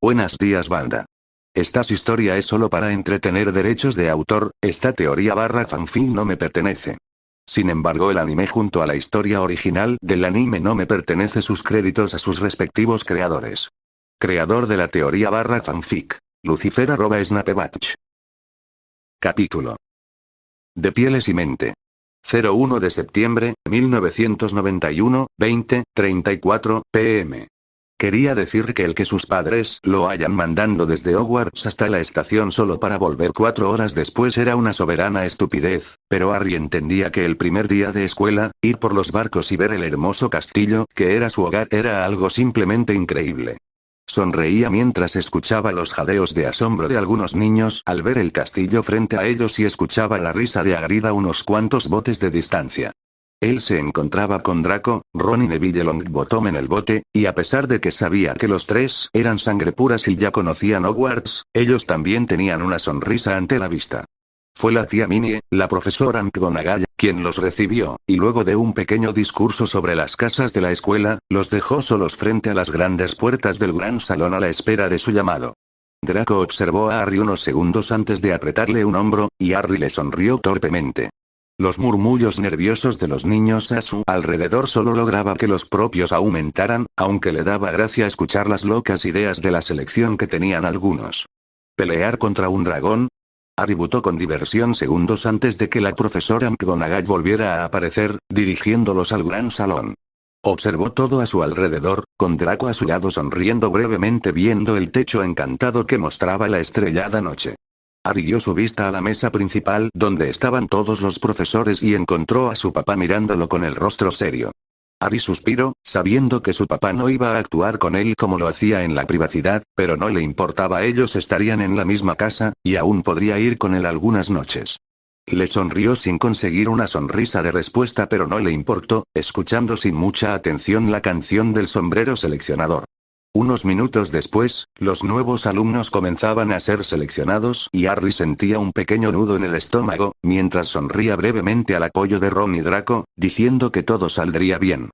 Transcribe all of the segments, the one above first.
Buenos días, banda. Esta historia es solo para entretener derechos de autor, esta teoría barra fanfic no me pertenece. Sin embargo, el anime junto a la historia original del anime no me pertenece, sus créditos a sus respectivos creadores. Creador de la teoría barra fanfic. Lucifer @Snapebatch. Capítulo. De pieles y mente. 01 de septiembre, 1991, 20:34 p.m. Quería decir que el que sus padres lo hayan mandando desde Hogwarts hasta la estación solo para volver 4 horas después era una soberana estupidez, pero Harry entendía que el primer día de escuela, ir por los barcos y ver el hermoso castillo que era su hogar era algo simplemente increíble. Sonreía mientras escuchaba los jadeos de asombro de algunos niños al ver el castillo frente a ellos y escuchaba la risa de Hagrid a unos cuantos botes de distancia. Él se encontraba con Draco, Ron y Neville Longbottom en el bote, y a pesar de que sabía que los tres eran sangre puras y ya conocían Hogwarts, ellos también tenían una sonrisa ante la vista. Fue la tía Minnie, la profesora McGonagall, quien los recibió, y luego de un pequeño discurso sobre las casas de la escuela, los dejó solos frente a las grandes puertas del gran salón a la espera de su llamado. Draco observó a Harry unos segundos antes de apretarle un hombro, y Harry le sonrió torpemente. Los murmullos nerviosos de los niños a su alrededor solo lograba que los propios aumentaran, aunque le daba gracia escuchar las locas ideas de la selección que tenían algunos. ¿Pelear contra un dragón? Harry butó con diversión segundos antes de que la profesora McGonagall volviera a aparecer, dirigiéndolos al gran salón. Observó todo a su alrededor, con Draco a su lado sonriendo brevemente viendo el techo encantado que mostraba la estrellada noche. Harry dio su vista a la mesa principal donde estaban todos los profesores y encontró a su papá mirándolo con el rostro serio. Harry suspiró, sabiendo que su papá no iba a actuar con él como lo hacía en la privacidad, pero no le importaba, ellos estarían en la misma casa, y aún podría ir con él algunas noches. Le sonrió sin conseguir una sonrisa de respuesta, pero no le importó, escuchando sin mucha atención la canción del sombrero seleccionador. Unos minutos después, los nuevos alumnos comenzaban a ser seleccionados y Harry sentía un pequeño nudo en el estómago, mientras sonría brevemente al apoyo de Ron y Draco, diciendo que todo saldría bien.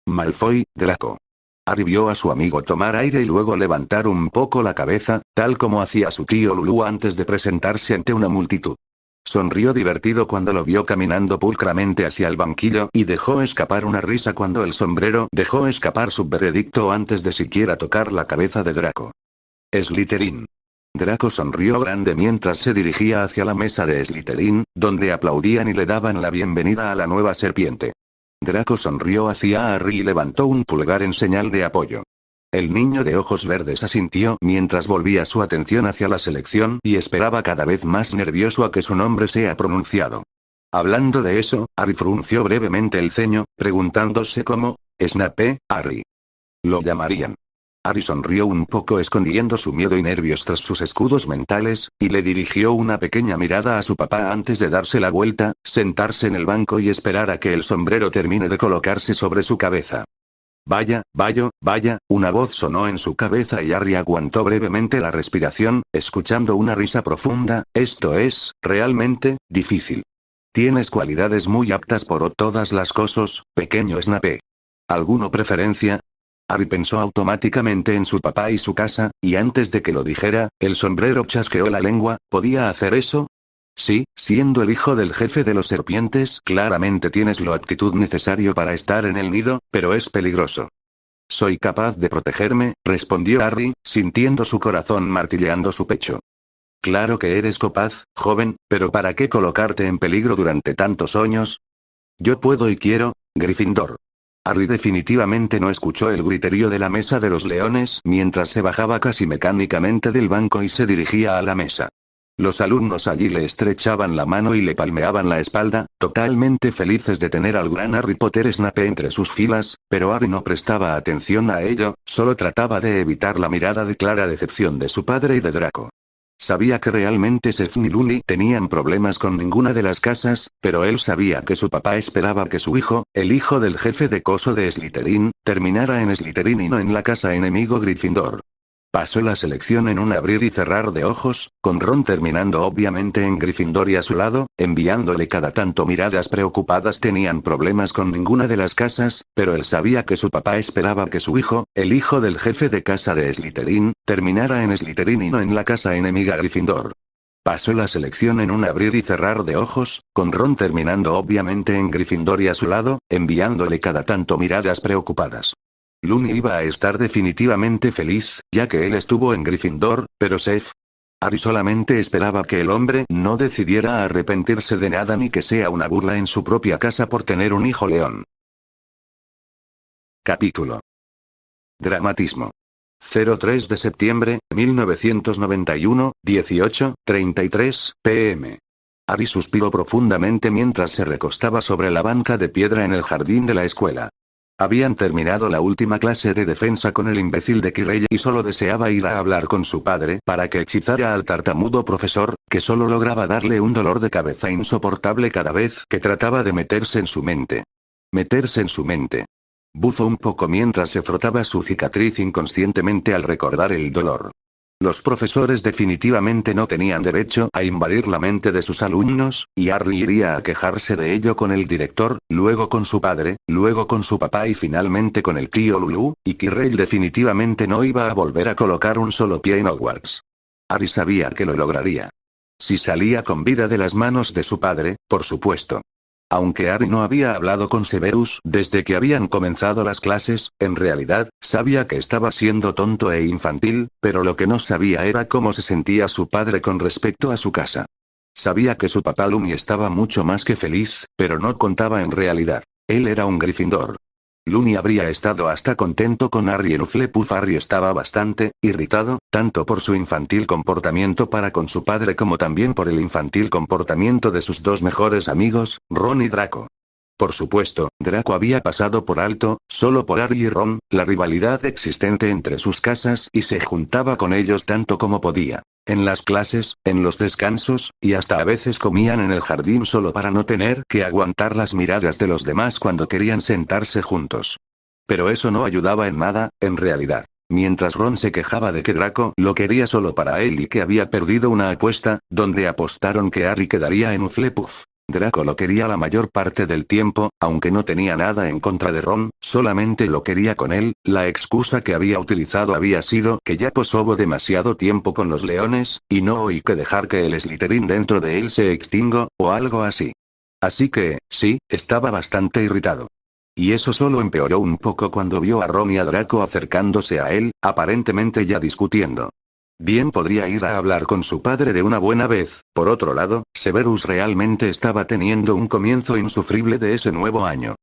Malfoy, Draco. Harry vio a su amigo tomar aire y luego levantar un poco la cabeza, tal como hacía su tío Lulu antes de presentarse ante una multitud. Sonrió divertido cuando lo vio caminando pulcramente hacia el banquillo y dejó escapar una risa cuando el sombrero dejó escapar su veredicto antes de siquiera tocar la cabeza de Draco. Slytherin. Draco sonrió grande mientras se dirigía hacia la mesa de Slytherin, donde aplaudían y le daban la bienvenida a la nueva serpiente. Draco sonrió hacia Harry y levantó un pulgar en señal de apoyo. El niño de ojos verdes asintió mientras volvía su atención hacia la selección y esperaba cada vez más nervioso a que su nombre sea pronunciado. Hablando de eso, Harry frunció brevemente el ceño, preguntándose cómo, Snape, Harry. Lo llamarían. Harry sonrió un poco escondiendo su miedo y nervios tras sus escudos mentales, y le dirigió una pequeña mirada a su papá antes de darse la vuelta, sentarse en el banco y esperar a que el sombrero termine de colocarse sobre su cabeza. Vaya, una voz sonó en su cabeza y Harry aguantó brevemente la respiración, escuchando una risa profunda, esto es, realmente, difícil. Tienes cualidades muy aptas por todas las cosas, pequeño Snape. ¿Alguna preferencia? Harry pensó automáticamente en su papá y su casa, y antes de que lo dijera, el sombrero chasqueó la lengua, ¿podía hacer eso? Sí, siendo el hijo del jefe de los serpientes, claramente tienes la aptitud necesaria para estar en el nido, pero es peligroso. Soy capaz de protegerme, respondió Harry, sintiendo su corazón martilleando su pecho. Claro que eres capaz, joven, pero ¿para qué colocarte en peligro durante tantos años? Yo puedo y quiero, Gryffindor. Harry definitivamente no escuchó el griterío de la mesa de los leones mientras se bajaba casi mecánicamente del banco y se dirigía a la mesa. Los alumnos allí le estrechaban la mano y le palmeaban la espalda, totalmente felices de tener al gran Harry Potter Snape entre sus filas, pero Harry no prestaba atención a ello, solo trataba de evitar la mirada de clara decepción de su padre y de Draco. Sabía que realmente Sefton y Lily tenían problemas con ninguna de las casas, pero él sabía que su papá esperaba que su hijo, el hijo del jefe de coso de Slytherin, terminara en Slytherin y no en la casa enemigo Gryffindor. Pasó la selección en un abrir y cerrar de ojos, con Ron terminando obviamente en Gryffindor y a su lado, enviándole cada tanto miradas preocupadas. Tenían problemas con ninguna de las casas, pero él sabía que su papá esperaba que su hijo, el hijo del jefe de casa de Slytherin, terminara en Slytherin y no en la casa enemiga Gryffindor. Pasó la selección en un abrir y cerrar de ojos, con Ron terminando obviamente en Gryffindor y a su lado, enviándole cada tanto miradas preocupadas. Luna iba a estar definitivamente feliz, ya que él estuvo en Gryffindor, pero Harry solamente esperaba que el hombre no decidiera arrepentirse de nada ni que sea una burla en su propia casa por tener un hijo león. Capítulo. Dramatismo. 03 de septiembre, 1991, 18:33 p.m. Harry suspiró profundamente mientras se recostaba sobre la banca de piedra en el jardín de la escuela. Habían terminado la última clase de defensa con el imbécil de Quirrell y solo deseaba ir a hablar con su padre para que hechizara al tartamudo profesor, que solo lograba darle un dolor de cabeza insoportable cada vez que trataba de meterse en su mente. Meterse en su mente. Buzó un poco mientras se frotaba su cicatriz inconscientemente al recordar el dolor. Los profesores definitivamente no tenían derecho a invadir la mente de sus alumnos, y Harry iría a quejarse de ello con el director, luego con su padre, luego con su papá y finalmente con el tío Lulu, y Quirrell definitivamente no iba a volver a colocar un solo pie en Hogwarts. Harry sabía que lo lograría. Si salía con vida de las manos de su padre, por supuesto. Aunque Harry no había hablado con Severus desde que habían comenzado las clases, en realidad, sabía que estaba siendo tonto e infantil, pero lo que no sabía era cómo se sentía su padre con respecto a su casa. Sabía que su papá Lumi estaba mucho más que feliz, pero no contaba en realidad. Él era un Gryffindor. Lumi habría estado hasta contento con Harry en Hufflepuff. Harry estaba bastante irritado, tanto por su infantil comportamiento para con su padre como también por el infantil comportamiento de sus dos mejores amigos, Ron y Draco. Por supuesto, Draco había pasado por alto, solo por Harry y Ron, la rivalidad existente entre sus casas y se juntaba con ellos tanto como podía. En las clases, en los descansos, y hasta a veces comían en el jardín solo para no tener que aguantar las miradas de los demás cuando querían sentarse juntos. Pero eso no ayudaba en nada, en realidad. Mientras Ron se quejaba de que Draco lo quería solo para él y que había perdido una apuesta, donde apostaron que Harry quedaría en Hufflepuff. Draco lo quería la mayor parte del tiempo, aunque no tenía nada en contra de Ron, solamente lo quería con él. La excusa que había utilizado había sido que ya pasó demasiado tiempo con los leones, y no hay que dejar que el Slytherin dentro de él se extinga, o algo así. Así que, sí, estaba bastante irritado. Y eso solo empeoró un poco cuando vio a Ron y a Draco acercándose a él, aparentemente ya discutiendo. Bien podría ir a hablar con su padre de una buena vez. Por otro lado, Severus realmente estaba teniendo un comienzo insufrible de ese nuevo año.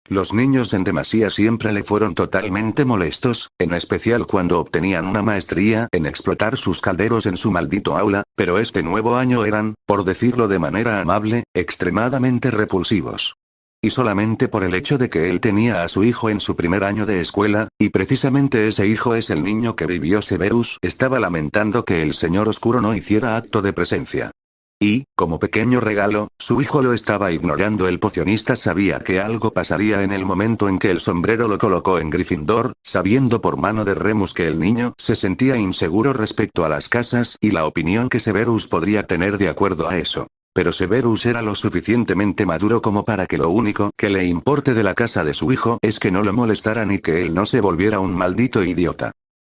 Los niños en demasía siempre le fueron totalmente molestos, en especial cuando obtenían una maestría en explotar sus calderos en su maldito aula, pero este nuevo año eran, por decirlo de manera amable, extremadamente repulsivos. Y solamente por el hecho de que él tenía a su hijo en su primer año de escuela, y precisamente ese hijo es el niño que vivió Severus, estaba lamentando que el señor oscuro no hiciera acto de presencia. Y, como pequeño regalo, su hijo lo estaba ignorando. El pocionista sabía que algo pasaría en el momento en que el sombrero lo colocó en Gryffindor, sabiendo por mano de Remus que el niño se sentía inseguro respecto a las casas y la opinión que Severus podría tener de acuerdo a eso. Pero Severus era lo suficientemente maduro como para que lo único que le importe de la casa de su hijo es que no lo molestaran y que él no se volviera un maldito idiota.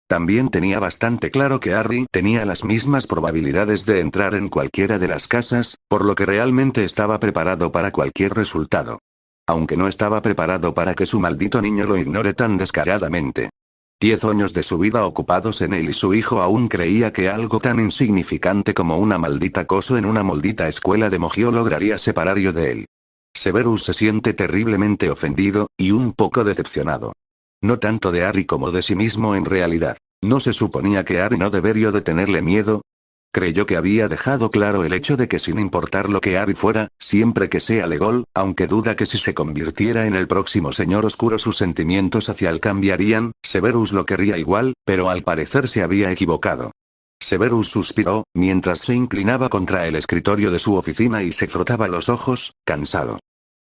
También tenía bastante claro que Harry tenía las mismas probabilidades de entrar en cualquiera de las casas, por lo que realmente estaba preparado para cualquier resultado. Aunque no estaba preparado para que su maldito niño lo ignore tan descaradamente. 10 años de su vida ocupados en él y su hijo aún creía que algo tan insignificante como una maldita cosa en una maldita escuela de Mogio lograría separarlo de él. Severus se siente terriblemente ofendido, y un poco decepcionado. No tanto de Harry como de sí mismo en realidad. ¿No se suponía que Harry no debería de tenerle miedo? Creyó que había dejado claro el hecho de que sin importar lo que Harry fuera, siempre que sea legal, aunque duda que si se convirtiera en el próximo señor oscuro sus sentimientos hacia él cambiarían, Severus lo querría igual, pero al parecer se había equivocado. Severus suspiró, mientras se inclinaba contra el escritorio de su oficina y se frotaba los ojos, cansado.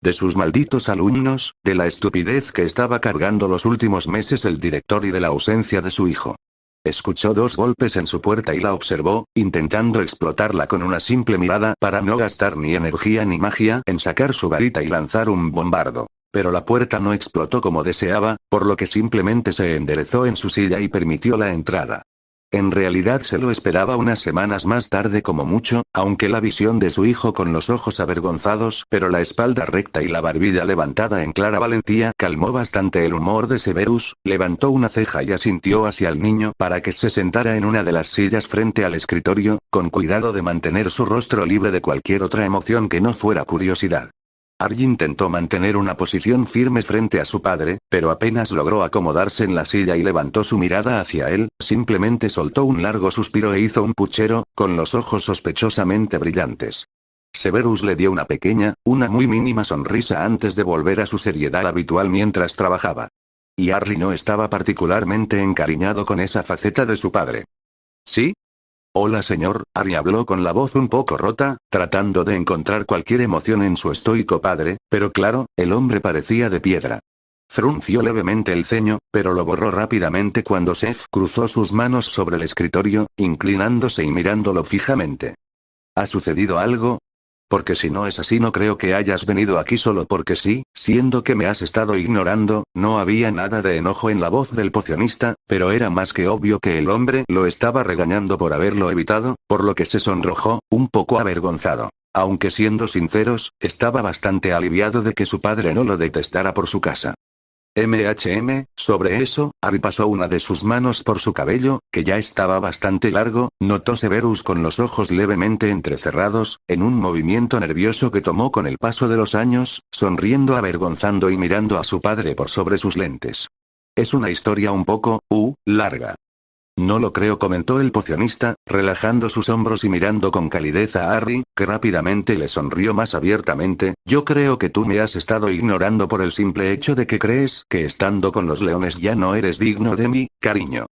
De sus malditos alumnos, de la estupidez que estaba cargando los últimos meses el director y de la ausencia de su hijo. Escuchó 2 golpes en su puerta y la observó, intentando explotarla con una simple mirada para no gastar ni energía ni magia en sacar su varita y lanzar un bombardo. Pero la puerta no explotó como deseaba, por lo que simplemente se enderezó en su silla y permitió la entrada. En realidad se lo esperaba unas semanas más tarde como mucho, aunque la visión de su hijo con los ojos avergonzados pero la espalda recta y la barbilla levantada en clara valentía calmó bastante el humor de Severus, levantó una ceja y asintió hacia el niño para que se sentara en una de las sillas frente al escritorio, con cuidado de mantener su rostro libre de cualquier otra emoción que no fuera curiosidad. Harry intentó mantener una posición firme frente a su padre, pero apenas logró acomodarse en la silla y levantó su mirada hacia él, simplemente soltó un largo suspiro e hizo un puchero, con los ojos sospechosamente brillantes. Severus le dio una muy mínima sonrisa antes de volver a su seriedad habitual mientras trabajaba. Y Harry no estaba particularmente encariñado con esa faceta de su padre. ¿Sí? Hola señor, Harry habló con la voz un poco rota, tratando de encontrar cualquier emoción en su estoico padre, pero claro, el hombre parecía de piedra. Frunció levemente el ceño, pero lo borró rápidamente cuando Seth cruzó sus manos sobre el escritorio, inclinándose y mirándolo fijamente. ¿Ha sucedido algo? Porque si no es así no creo que hayas venido aquí solo porque sí, siendo que me has estado ignorando. No había nada de enojo en la voz del pocionista, pero era más que obvio que el hombre lo estaba regañando por haberlo evitado, por lo que se sonrojó, un poco avergonzado. Aunque siendo sinceros, estaba bastante aliviado de que su padre no lo detestara por su casa. Sobre eso, Harry pasó una de sus manos por su cabello, que ya estaba bastante largo, notó Severus con los ojos levemente entrecerrados, en un movimiento nervioso que tomó con el paso de los años, sonriendo avergonzando y mirando a su padre por sobre sus lentes. Es una historia un poco, larga. No lo creo, comentó el pocionista, relajando sus hombros y mirando con calidez a Harry, que rápidamente le sonrió más abiertamente. Yo creo que tú me has estado ignorando por el simple hecho de que crees que estando con los leones ya no eres digno de mí, cariño.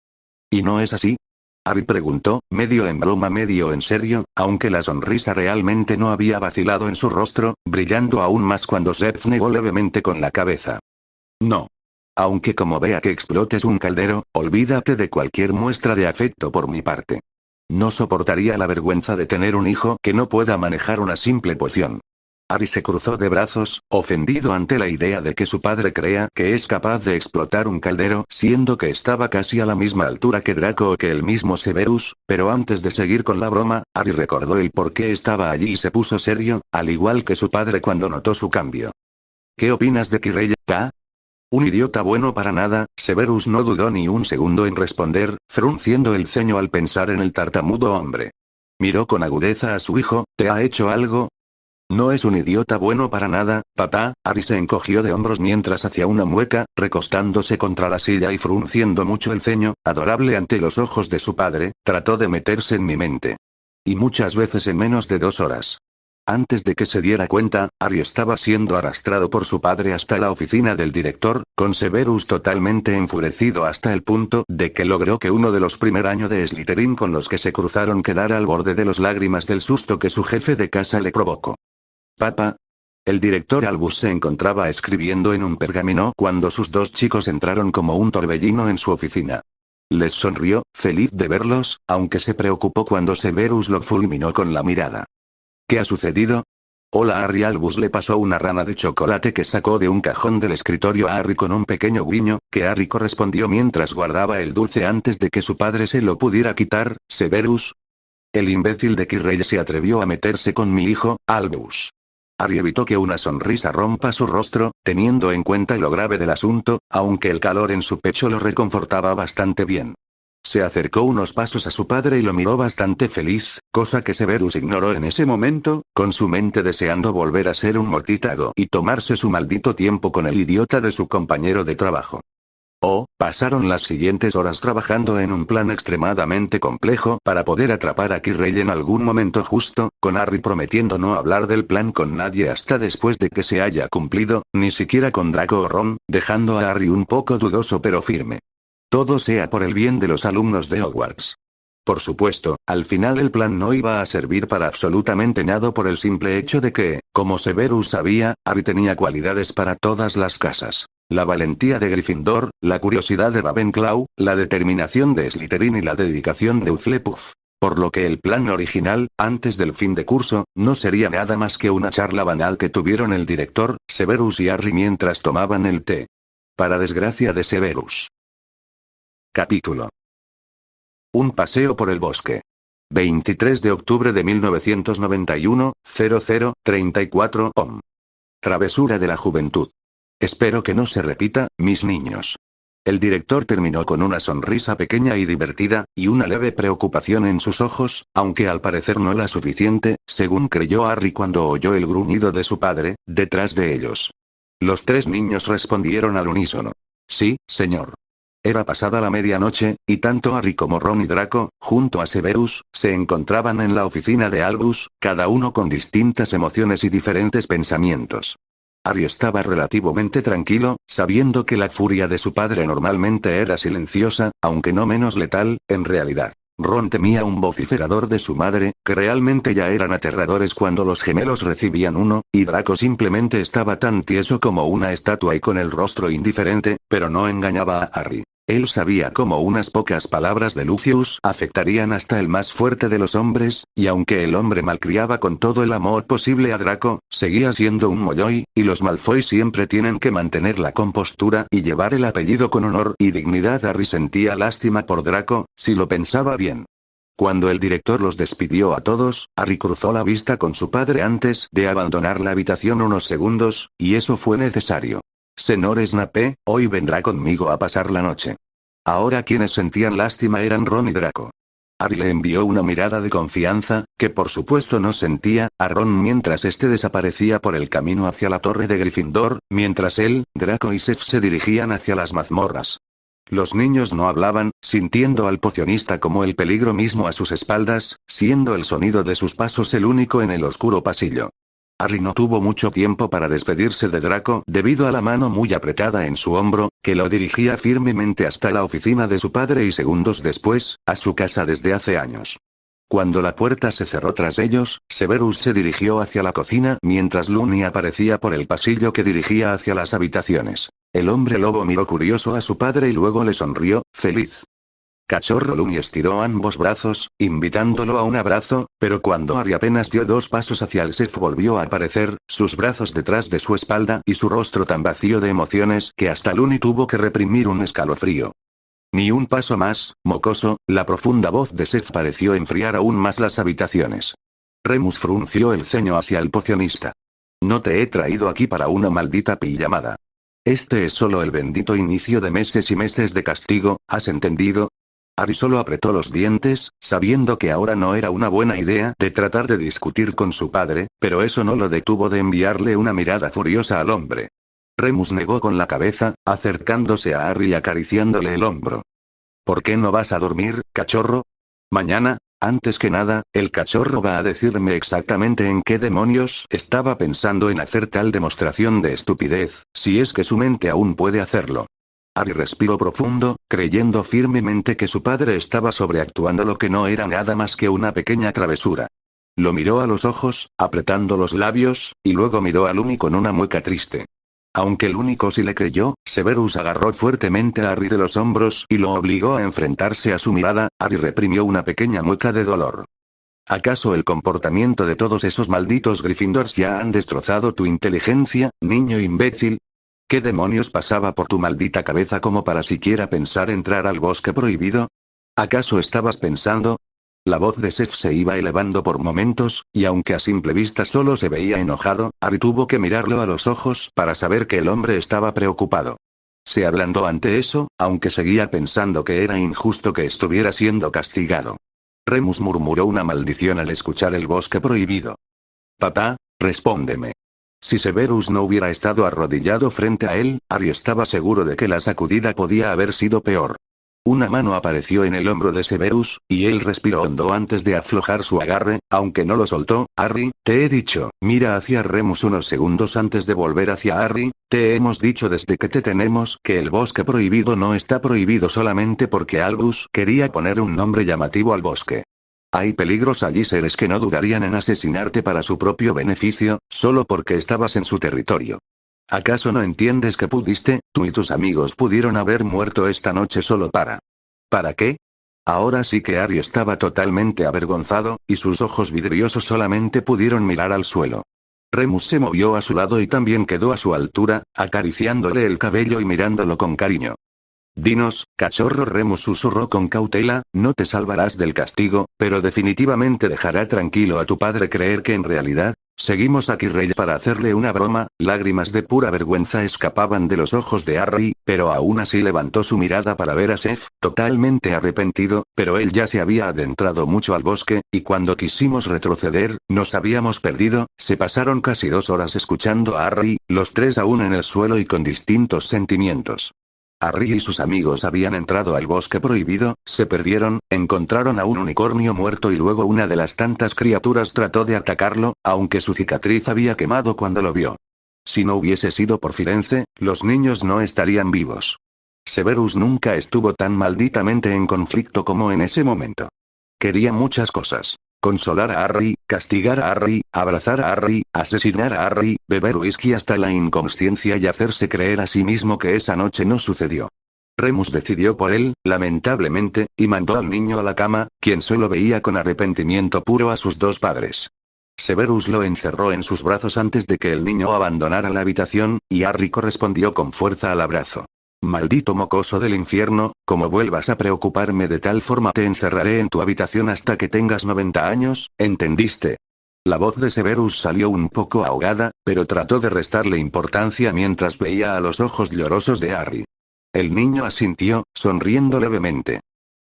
¿Y no es así? Harry preguntó, medio en broma medio en serio, aunque la sonrisa realmente no había vacilado en su rostro, brillando aún más cuando Seth negó levemente con la cabeza. No. Aunque como vea que explotes un caldero, olvídate de cualquier muestra de afecto por mi parte. No soportaría la vergüenza de tener un hijo que no pueda manejar una simple poción. Harry se cruzó de brazos, ofendido ante la idea de que su padre crea que es capaz de explotar un caldero, siendo que estaba casi a la misma altura que Draco o que el mismo Severus, pero antes de seguir con la broma, Harry recordó el por qué estaba allí y se puso serio, al igual que su padre cuando notó su cambio. ¿Qué opinas de Kirella? Un idiota bueno para nada. Severus no dudó ni un segundo en responder, frunciendo el ceño al pensar en el tartamudo hombre. Miró con agudeza a su hijo. ¿Te ha hecho algo? No es un idiota bueno para nada, papá. Harry se encogió de hombros mientras hacía una mueca, recostándose contra la silla y frunciendo mucho el ceño, adorable ante los ojos de su padre, trató de meterse en mi mente. Y muchas veces en menos de 2 horas. Antes de que se diera cuenta, Harry estaba siendo arrastrado por su padre hasta la oficina del director, con Severus totalmente enfurecido hasta el punto de que logró que uno de los primer año de Slytherin con los que se cruzaron quedara al borde de las lágrimas del susto que su jefe de casa le provocó. Papá. El director Albus se encontraba escribiendo en un pergamino cuando sus 2 chicos entraron como un torbellino en su oficina. Les sonrió, feliz de verlos, aunque se preocupó cuando Severus lo fulminó con la mirada. ¿Qué ha sucedido? Hola Harry. Albus le pasó una rana de chocolate que sacó de un cajón del escritorio a Harry con un pequeño guiño, que Harry correspondió mientras guardaba el dulce antes de que su padre se lo pudiera quitar. Severus. El imbécil de Kirrell se atrevió a meterse con mi hijo, Albus. Harry evitó que una sonrisa rompa su rostro, teniendo en cuenta lo grave del asunto, aunque el calor en su pecho lo reconfortaba bastante bien. Se acercó unos pasos a su padre y lo miró bastante feliz, cosa que Severus ignoró en ese momento, con su mente deseando volver a ser un mortítago y tomarse su maldito tiempo con el idiota de su compañero de trabajo. Pasaron las siguientes horas trabajando en un plan extremadamente complejo para poder atrapar a Kirrell en algún momento justo, con Harry prometiendo no hablar del plan con nadie hasta después de que se haya cumplido, ni siquiera con Draco o Ron, dejando a Harry un poco dudoso pero firme. Todo sea por el bien de los alumnos de Hogwarts. Por supuesto, al final el plan no iba a servir para absolutamente nada por el simple hecho de que, como Severus sabía, Harry tenía cualidades para todas las casas. La valentía de Gryffindor, la curiosidad de Ravenclaw, la determinación de Slytherin y la dedicación de Hufflepuff. Por lo que el plan original, antes del fin de curso, no sería nada más que una charla banal que tuvieron el director, Severus y Harry mientras tomaban el té. Para desgracia de Severus. Capítulo. Un paseo por el bosque. 23 de octubre de 1991, 00:34 OM. Travesura de la juventud. Espero que no se repita, mis niños. El director terminó con una sonrisa pequeña y divertida, y una leve preocupación en sus ojos, aunque al parecer no la suficiente, según creyó Harry cuando oyó el gruñido de su padre, detrás de ellos. Los tres niños respondieron al unísono. Sí, señor. Era pasada la medianoche, y tanto Harry como Ron y Draco, junto a Severus, se encontraban en la oficina de Albus, cada uno con distintas emociones y diferentes pensamientos. Harry estaba relativamente tranquilo, sabiendo que la furia de su padre normalmente era silenciosa, aunque no menos letal, en realidad. Ron temía un vociferador de su madre, que realmente ya eran aterradores cuando los gemelos recibían uno, y Draco simplemente estaba tan tieso como una estatua y con el rostro indiferente, pero no engañaba a Harry. Él sabía cómo unas pocas palabras de Lucius afectarían hasta el más fuerte de los hombres, y aunque el hombre malcriaba con todo el amor posible a Draco, seguía siendo un Molloy, y los Malfoy siempre tienen que mantener la compostura y llevar el apellido con honor y dignidad. Harry sentía lástima por Draco, si lo pensaba bien. Cuando el director los despidió a todos, Harry cruzó la vista con su padre antes de abandonar la habitación unos segundos, y eso fue necesario. Señor Snape, hoy vendrá conmigo a pasar la noche. Ahora quienes sentían lástima eran Ron y Draco. Harry le envió una mirada de confianza, que por supuesto no sentía, a Ron mientras este desaparecía por el camino hacia la torre de Gryffindor, mientras él, Draco y Seth se dirigían hacia las mazmorras. Los niños no hablaban, sintiendo al pocionista como el peligro mismo a sus espaldas, siendo el sonido de sus pasos el único en el oscuro pasillo. Harry no tuvo mucho tiempo para despedirse de Draco debido a la mano muy apretada en su hombro, que lo dirigía firmemente hasta la oficina de su padre y segundos después, a su casa desde hace años. Cuando la puerta se cerró tras ellos, Severus se dirigió hacia la cocina mientras Looney aparecía por el pasillo que dirigía hacia las habitaciones. El hombre lobo miró curioso a su padre y luego le sonrió, feliz. Cachorro Looney estiró ambos brazos, invitándolo a un abrazo, pero cuando Harry apenas dio 2 pasos hacia el Seth volvió a aparecer, sus brazos detrás de su espalda y su rostro tan vacío de emociones que hasta Looney tuvo que reprimir un escalofrío. Ni un paso más, mocoso. La profunda voz de Seth pareció enfriar aún más las habitaciones. Remus frunció el ceño hacia el pocionista. No te he traído aquí para una maldita pijamada. Este es solo el bendito inicio de meses y meses de castigo, ¿has entendido? Harry solo apretó los dientes, sabiendo que ahora no era una buena idea de tratar de discutir con su padre, pero eso no lo detuvo de enviarle una mirada furiosa al hombre. Remus negó con la cabeza, acercándose a Harry y acariciándole el hombro. ¿Por qué no vas a dormir, cachorro? Mañana, antes que nada, el cachorro va a decirme exactamente en qué demonios estaba pensando en hacer tal demostración de estupidez, si es que su mente aún puede hacerlo. Harry respiró profundo, creyendo firmemente que su padre estaba sobreactuando lo que no era nada más que una pequeña travesura. Lo miró a los ojos, apretando los labios, y luego miró a Looney con una mueca triste. Aunque el único sí le creyó, Severus agarró fuertemente a Harry de los hombros y lo obligó a enfrentarse a su mirada. Harry reprimió una pequeña mueca de dolor. ¿Acaso el comportamiento de todos esos malditos Gryffindors ya han destrozado tu inteligencia, niño imbécil? ¿Qué demonios pasaba por tu maldita cabeza como para siquiera pensar entrar al bosque prohibido? ¿Acaso estabas pensando? La voz de Seth se iba elevando por momentos, y aunque a simple vista solo se veía enojado, Harry tuvo que mirarlo a los ojos para saber que el hombre estaba preocupado. Se ablandó ante eso, aunque seguía pensando que era injusto que estuviera siendo castigado. Remus murmuró una maldición al escuchar el bosque prohibido. Papá, respóndeme. Si Severus no hubiera estado arrodillado frente a él, Harry estaba seguro de que la sacudida podía haber sido peor. Una mano apareció en el hombro de Severus, y él respiró hondo antes de aflojar su agarre, aunque no lo soltó. Harry, te he dicho, mira hacia Remus unos segundos antes de volver hacia Harry, te hemos dicho desde que te tenemos que el bosque prohibido no está prohibido solamente porque Albus quería poner un nombre llamativo al bosque. Hay peligros allí, seres que no dudarían en asesinarte para su propio beneficio, solo porque estabas en su territorio. ¿Acaso no entiendes que pudiste, tú y tus amigos pudieron haber muerto esta noche solo para... ¿Para qué? Ahora sí que Harry estaba totalmente avergonzado, y sus ojos vidriosos solamente pudieron mirar al suelo. Remus se movió a su lado y también quedó a su altura, acariciándole el cabello y mirándolo con cariño. Dinos, cachorro, Remus susurró con cautela, no te salvarás del castigo, pero definitivamente dejará tranquilo a tu padre creer que en realidad, seguimos aquí Rey para hacerle una broma. Lágrimas de pura vergüenza escapaban de los ojos de Harry, pero aún así levantó su mirada para ver a Seth, totalmente arrepentido, pero él ya se había adentrado mucho al bosque, y cuando quisimos retroceder, nos habíamos perdido. Se pasaron casi 2 horas escuchando a Harry, los tres aún en el suelo y con distintos sentimientos. Harry y sus amigos habían entrado al bosque prohibido, se perdieron, encontraron a un unicornio muerto y luego una de las tantas criaturas trató de atacarlo, aunque su cicatriz había quemado cuando lo vio. Si no hubiese sido por Firenze, los niños no estarían vivos. Severus nunca estuvo tan malditamente en conflicto como en ese momento. Quería muchas cosas. Consolar a Harry, castigar a Harry, abrazar a Harry, asesinar a Harry, beber whisky hasta la inconsciencia y hacerse creer a sí mismo que esa noche no sucedió. Remus decidió por él, lamentablemente, y mandó al niño a la cama, quien solo veía con arrepentimiento puro a sus 2 padres. Severus lo encerró en sus brazos antes de que el niño abandonara la habitación, y Harry correspondió con fuerza al abrazo. Maldito mocoso del infierno, como vuelvas a preocuparme de tal forma te encerraré en tu habitación hasta que tengas 90 años, ¿entendiste? La voz de Severus salió un poco ahogada, pero trató de restarle importancia mientras veía a los ojos llorosos de Harry. El niño asintió, sonriendo levemente.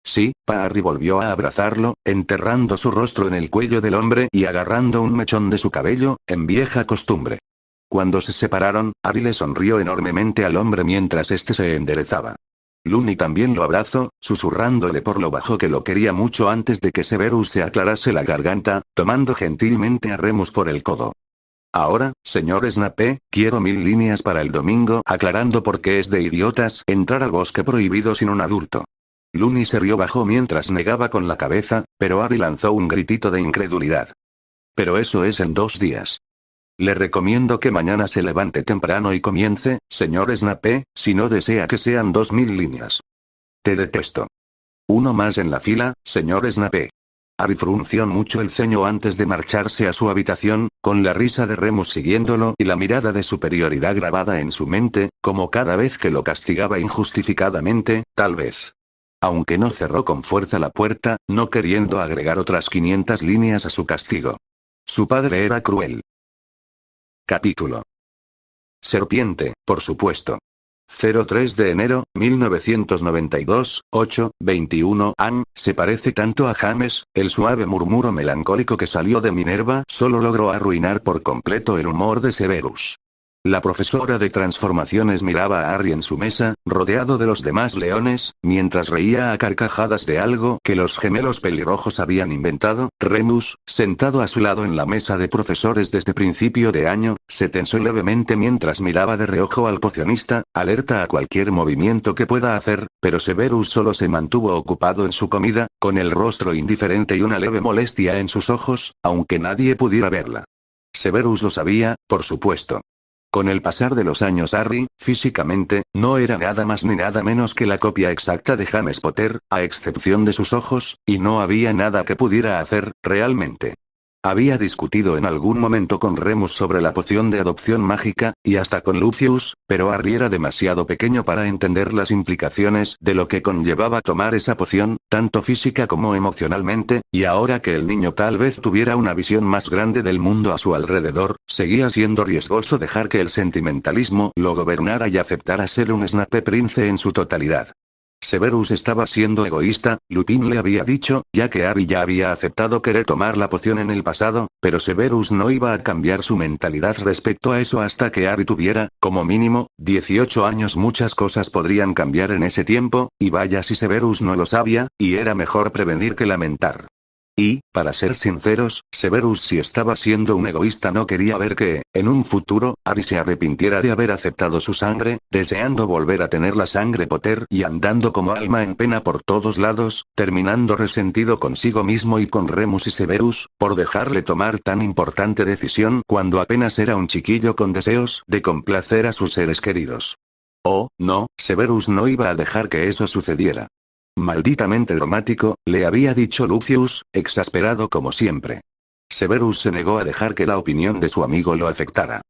Sí, Harry volvió a abrazarlo, enterrando su rostro en el cuello del hombre y agarrando un mechón de su cabello, en vieja costumbre. Cuando se separaron, Harry le sonrió enormemente al hombre mientras este se enderezaba. Looney también lo abrazó, susurrándole por lo bajo que lo quería mucho antes de que Severus se aclarase la garganta, tomando gentilmente a Remus por el codo. Ahora, señor Snape, quiero 1000 líneas para el domingo, aclarando por qué es de idiotas entrar al bosque prohibido sin un adulto. Looney se rió bajo mientras negaba con la cabeza, pero Harry lanzó un gritito de incredulidad. Pero eso es en 2 días. Le recomiendo que mañana se levante temprano y comience, señor Snape, si no desea que sean 2000 líneas. Te detesto. Uno más en la fila, señor Snape. Harry frunció mucho el ceño antes de marcharse a su habitación, con la risa de Remus siguiéndolo y la mirada de superioridad grabada en su mente, como cada vez que lo castigaba injustificadamente, tal vez. Aunque no cerró con fuerza la puerta, no queriendo agregar otras 500 líneas a su castigo. Su padre era cruel. Capítulo. Serpiente, por supuesto. 03 de enero, 1992, 8:21 am, se parece tanto a James, el suave murmuro melancólico que salió de Minerva solo logró arruinar por completo el humor de Severus. La profesora de transformaciones miraba a Harry en su mesa, rodeado de los demás leones, mientras reía a carcajadas de algo que los gemelos pelirrojos habían inventado. Remus, sentado a su lado en la mesa de profesores desde principio de año, se tensó levemente mientras miraba de reojo al pocionista, alerta a cualquier movimiento que pueda hacer, pero Severus solo se mantuvo ocupado en su comida, con el rostro indiferente y una leve molestia en sus ojos, aunque nadie pudiera verla. Severus lo sabía, por supuesto. Con el pasar de los años Harry, físicamente, no era nada más ni nada menos que la copia exacta de James Potter, a excepción de sus ojos, y no había nada que pudiera hacer, realmente. Había discutido en algún momento con Remus sobre la poción de adopción mágica, y hasta con Lucius, pero Harry era demasiado pequeño para entender las implicaciones de lo que conllevaba tomar esa poción, tanto física como emocionalmente, y ahora que el niño tal vez tuviera una visión más grande del mundo a su alrededor, seguía siendo riesgoso dejar que el sentimentalismo lo gobernara y aceptara ser un Snape Prince en su totalidad. Severus estaba siendo egoísta, Lupin le había dicho, ya que Harry ya había aceptado querer tomar la poción en el pasado, pero Severus no iba a cambiar su mentalidad respecto a eso hasta que Harry tuviera, como mínimo, 18 años. Muchas cosas podrían cambiar en ese tiempo, y vaya si Severus no lo sabía, y era mejor prevenir que lamentar. Y, para ser sinceros, Severus si estaba siendo un egoísta no quería ver que, en un futuro, Ari se arrepintiera de haber aceptado su sangre, deseando volver a tener la sangre Potter y andando como alma en pena por todos lados, terminando resentido consigo mismo y con Remus y Severus, por dejarle tomar tan importante decisión cuando apenas era un chiquillo con deseos de complacer a sus seres queridos. Oh, no, Severus no iba a dejar que eso sucediera. Malditamente dramático, le había dicho Lucius, exasperado como siempre. Severus se negó a dejar que la opinión de su amigo lo afectara.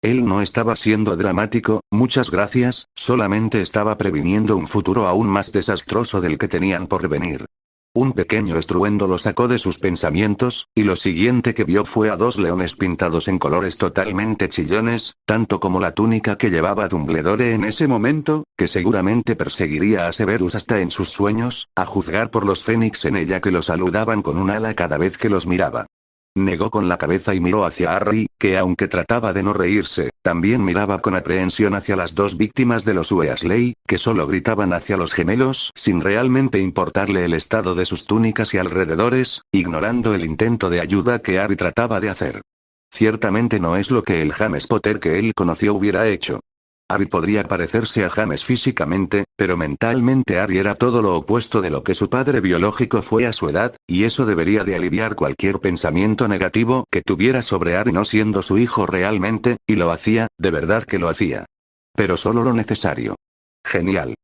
Él no estaba siendo dramático, muchas gracias, solamente estaba previniendo un futuro aún más desastroso del que tenían por venir. Un pequeño estruendo lo sacó de sus pensamientos, y lo siguiente que vio fue a dos leones pintados en colores totalmente chillones, tanto como la túnica que llevaba Dumbledore en ese momento, que seguramente perseguiría a Severus hasta en sus sueños, a juzgar por los fénix en ella que lo saludaban con un ala cada vez que los miraba. Negó con la cabeza y miró hacia Harry, que aunque trataba de no reírse, también miraba con aprehensión hacia las dos víctimas de los Weasley, que solo gritaban hacia los gemelos sin realmente importarle el estado de sus túnicas y alrededores, ignorando el intento de ayuda que Harry trataba de hacer. Ciertamente no es lo que el James Potter que él conoció hubiera hecho. Harry podría parecerse a James físicamente, pero mentalmente Harry era todo lo opuesto de lo que su padre biológico fue a su edad, y eso debería de aliviar cualquier pensamiento negativo que tuviera sobre Harry no siendo su hijo realmente, y lo hacía, de verdad que lo hacía. Pero solo lo necesario. Genial.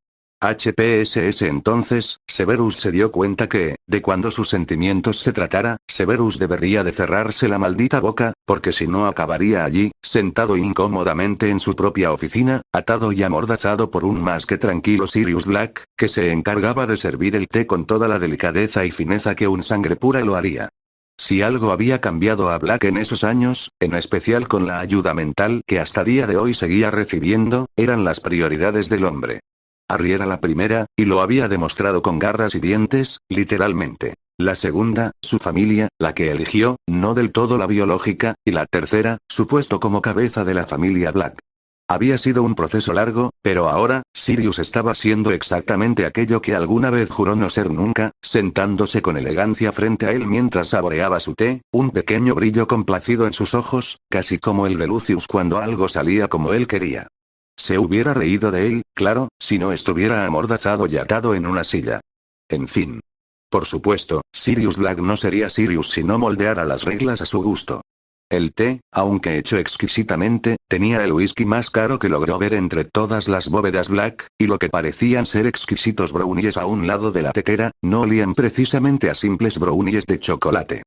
HPSS entonces, Severus se dio cuenta que, de cuando sus sentimientos se tratara, Severus debería de cerrarse la maldita boca, porque si no acabaría allí, sentado incómodamente en su propia oficina, atado y amordazado por un más que tranquilo Sirius Black, que se encargaba de servir el té con toda la delicadeza y fineza que un sangre pura lo haría. Si algo había cambiado a Black en esos años, en especial con la ayuda mental que hasta día de hoy seguía recibiendo, eran las prioridades del hombre. Harry era la primera, y lo había demostrado con garras y dientes, literalmente. La segunda, su familia, la que eligió, no del todo la biológica, y la tercera, su puesto como cabeza de la familia Black. Había sido un proceso largo, pero ahora, Sirius estaba siendo exactamente aquello que alguna vez juró no ser nunca, sentándose con elegancia frente a él mientras saboreaba su té, un pequeño brillo complacido en sus ojos, casi como el de Lucius cuando algo salía como él quería. Se hubiera reído de él, claro, si no estuviera amordazado y atado en una silla. En fin. Por supuesto, Sirius Black no sería Sirius si no moldeara las reglas a su gusto. El té, aunque hecho exquisitamente, tenía el whisky más caro que logró ver entre todas las bóvedas Black, y lo que parecían ser exquisitos brownies a un lado de la tetera, no olían precisamente a simples brownies de chocolate.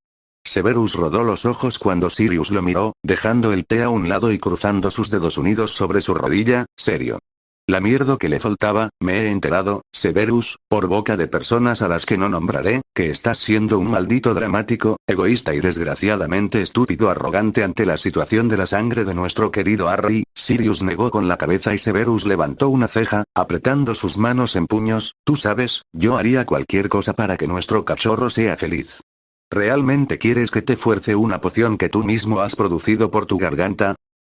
Severus rodó los ojos cuando Sirius lo miró, dejando el té a un lado y cruzando sus dedos unidos sobre su rodilla, serio. La mierda que le faltaba, me he enterado, Severus, por boca de personas a las que no nombraré, que estás siendo un maldito dramático, egoísta y desgraciadamente estúpido arrogante ante la situación de la sangre de nuestro querido Harry. Sirius negó con la cabeza y Severus levantó una ceja, apretando sus manos en puños. Tú sabes, yo haría cualquier cosa para que nuestro cachorro sea feliz. ¿Realmente quieres que te fuerce una poción que tú mismo has producido por tu garganta?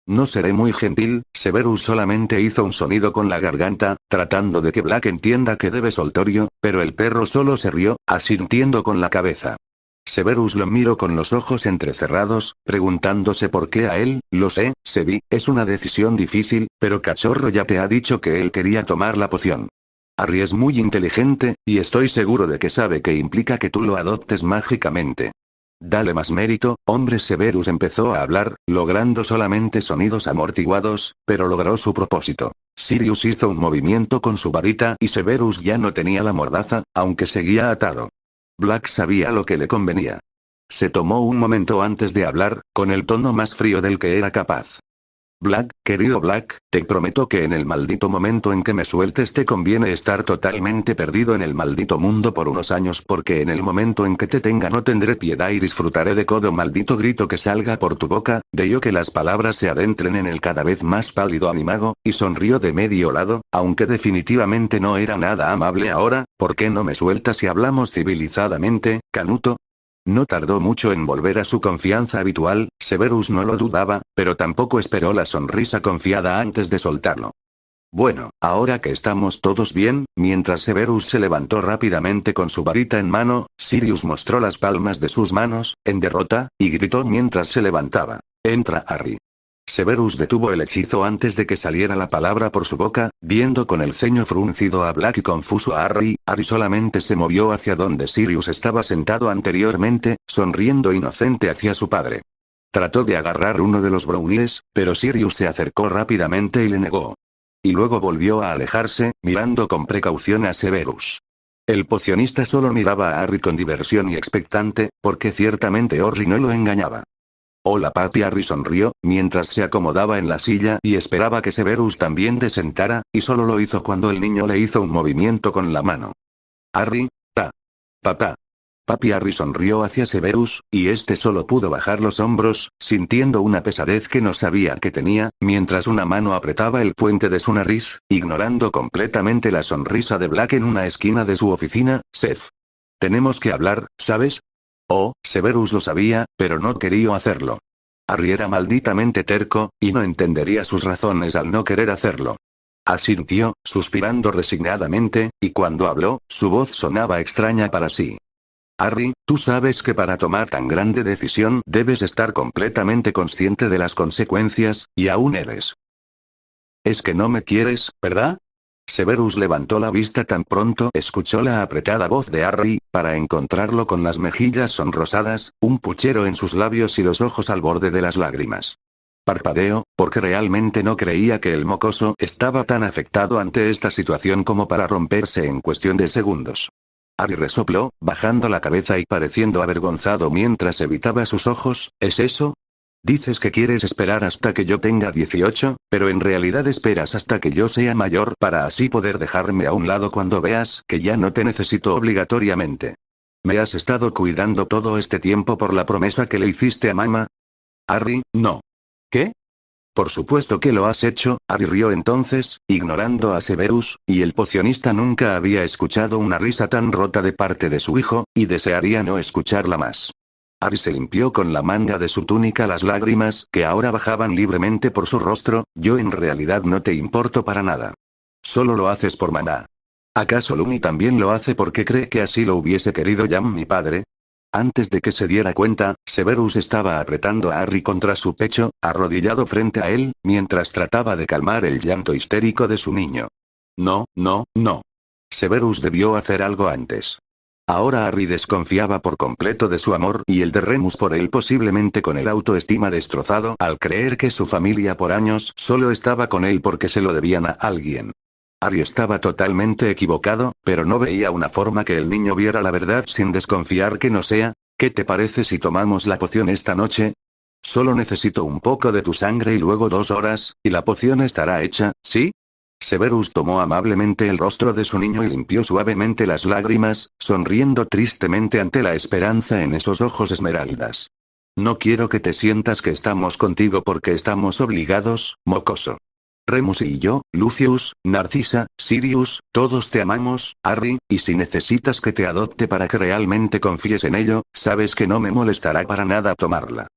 No seré muy gentil, Severus solamente hizo un sonido con la garganta, tratando de que Black entienda que debe soltorio, pero el perro solo se rió, asintiendo con la cabeza. Severus lo miró con los ojos entrecerrados, preguntándose por qué a él. Lo sé, Sevi, es una decisión difícil, pero cachorro ya te ha dicho que él quería tomar la poción. Harry es muy inteligente, y estoy seguro de que sabe que implica que tú lo adoptes mágicamente. Dale más mérito, hombre. Severus empezó a hablar, logrando solamente sonidos amortiguados, pero logró su propósito. Sirius hizo un movimiento con su varita y Severus ya no tenía la mordaza, aunque seguía atado. Black sabía lo que le convenía. Se tomó un momento antes de hablar, con el tono más frío del que era capaz. Black, querido Black, te prometo que en el maldito momento en que me sueltes te conviene estar totalmente perdido en el maldito mundo por unos años, porque en el momento en que te tenga no tendré piedad y disfrutaré de cada maldito grito que salga por tu boca, de ello que las palabras se adentren en el cada vez más pálido animago, y sonrió de medio lado, aunque definitivamente no era nada amable ahora. ¿Por qué no me sueltas y hablamos civilizadamente, Canuto? No tardó mucho en volver a su confianza habitual. Severus no lo dudaba, pero tampoco esperó la sonrisa confiada antes de soltarlo. Bueno, ahora que estamos todos bien, mientras Severus se levantó rápidamente con su varita en mano, Sirius mostró las palmas de sus manos, en derrota, y gritó mientras se levantaba. Entra, Harry. Severus detuvo el hechizo antes de que saliera la palabra por su boca, viendo con el ceño fruncido a Black y confuso a Harry. Harry solamente se movió hacia donde Sirius estaba sentado anteriormente, sonriendo inocente hacia su padre. Trató de agarrar uno de los brownies, pero Sirius se acercó rápidamente y le negó. Y luego volvió a alejarse, mirando con precaución a Severus. El pocionista solo miraba a Harry con diversión y expectante, porque ciertamente Orly no lo engañaba. Hola papi. Harry sonrió, mientras se acomodaba en la silla y esperaba que Severus también desentara, y solo lo hizo cuando el niño le hizo un movimiento con la mano. Harry, papá. Papi. Harry sonrió hacia Severus, y este solo pudo bajar los hombros, sintiendo una pesadez que no sabía que tenía, mientras una mano apretaba el puente de su nariz, ignorando completamente la sonrisa de Black en una esquina de su oficina. Seth. Tenemos que hablar, ¿sabes? Oh, Severus lo sabía, pero no quería hacerlo. Harry era malditamente terco, y no entendería sus razones al no querer hacerlo. Asintió, suspirando resignadamente, y cuando habló, su voz sonaba extraña para sí. Harry, tú sabes que para tomar tan grande decisión debes estar completamente consciente de las consecuencias, y aún eres. Es que no me quieres, ¿verdad? Severus levantó la vista tan pronto escuchó la apretada voz de Harry, para encontrarlo con las mejillas sonrosadas, un puchero en sus labios y los ojos al borde de las lágrimas. Parpadeó, porque realmente no creía que el mocoso estaba tan afectado ante esta situación como para romperse en cuestión de segundos. Harry resopló, bajando la cabeza y pareciendo avergonzado mientras evitaba sus ojos. ¿Es eso? Dices que quieres esperar hasta que yo tenga 18, pero en realidad esperas hasta que yo sea mayor para así poder dejarme a un lado cuando veas que ya no te necesito obligatoriamente. ¿Me has estado cuidando todo este tiempo por la promesa que le hiciste a mamá? Harry, no. ¿Qué? Por supuesto que lo has hecho. Harry rió entonces, ignorando a Severus, y el pocionista nunca había escuchado una risa tan rota de parte de su hijo, y desearía no escucharla más. Harry se limpió con la manga de su túnica las lágrimas que ahora bajaban libremente por su rostro. Yo en realidad no te importo para nada. Solo lo haces por mamá. ¿Acaso Lumi también lo hace porque cree que así lo hubiese querido Jam mi padre? Antes de que se diera cuenta, Severus estaba apretando a Harry contra su pecho, arrodillado frente a él, mientras trataba de calmar el llanto histérico de su niño. No. Severus debió hacer algo antes. Ahora Harry desconfiaba por completo de su amor y el de Remus por él, posiblemente con el autoestima destrozado al creer que su familia por años solo estaba con él porque se lo debían a alguien. Harry estaba totalmente equivocado, pero no veía una forma que el niño viera la verdad sin desconfiar que no sea. ¿Qué te parece si tomamos la poción esta noche? Solo necesito un poco de tu sangre y luego 2 horas, y la poción estará hecha, ¿sí? Severus tomó amablemente el rostro de su niño y limpió suavemente las lágrimas, sonriendo tristemente ante la esperanza en esos ojos esmeraldas. No quiero que te sientas que estamos contigo porque estamos obligados, mocoso. Remus y yo, Lucius, Narcisa, Sirius, todos te amamos, Harry, y si necesitas que te adopte para que realmente confíes en ello, sabes que no me molestará para nada tomarla.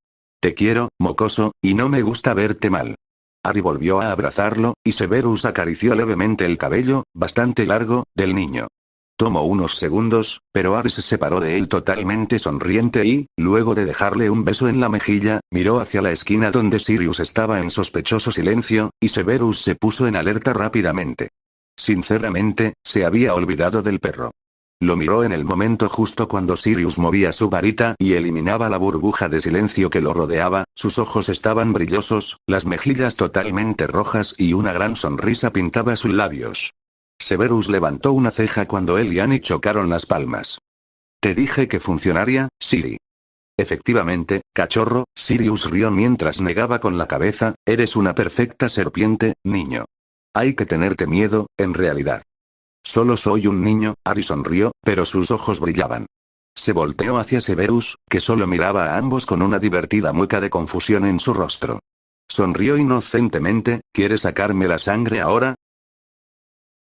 Te quiero, mocoso, y no me gusta verte mal. Harry volvió a abrazarlo, y Severus acarició levemente el cabello, bastante largo, del niño. Tomó unos segundos, pero Harry se separó de él totalmente sonriente y, luego de dejarle un beso en la mejilla, miró hacia la esquina donde Sirius estaba en sospechoso silencio, y Severus se puso en alerta rápidamente. Sinceramente, se había olvidado del perro. Lo miró en el momento justo cuando Sirius movía su varita y eliminaba la burbuja de silencio que lo rodeaba. Sus ojos estaban brillosos, las mejillas totalmente rojas y una gran sonrisa pintaba sus labios. Severus levantó una ceja cuando él y Annie chocaron las palmas. Te dije que funcionaría, Siri. Efectivamente, cachorro. Sirius rió mientras negaba con la cabeza. Eres una perfecta serpiente, niño. Hay que tenerte miedo, en realidad. Solo soy un niño. Harry sonrió, pero sus ojos brillaban. Se volteó hacia Severus, que solo miraba a ambos con una divertida mueca de confusión en su rostro. Sonrió inocentemente. ¿Quieres sacarme la sangre ahora?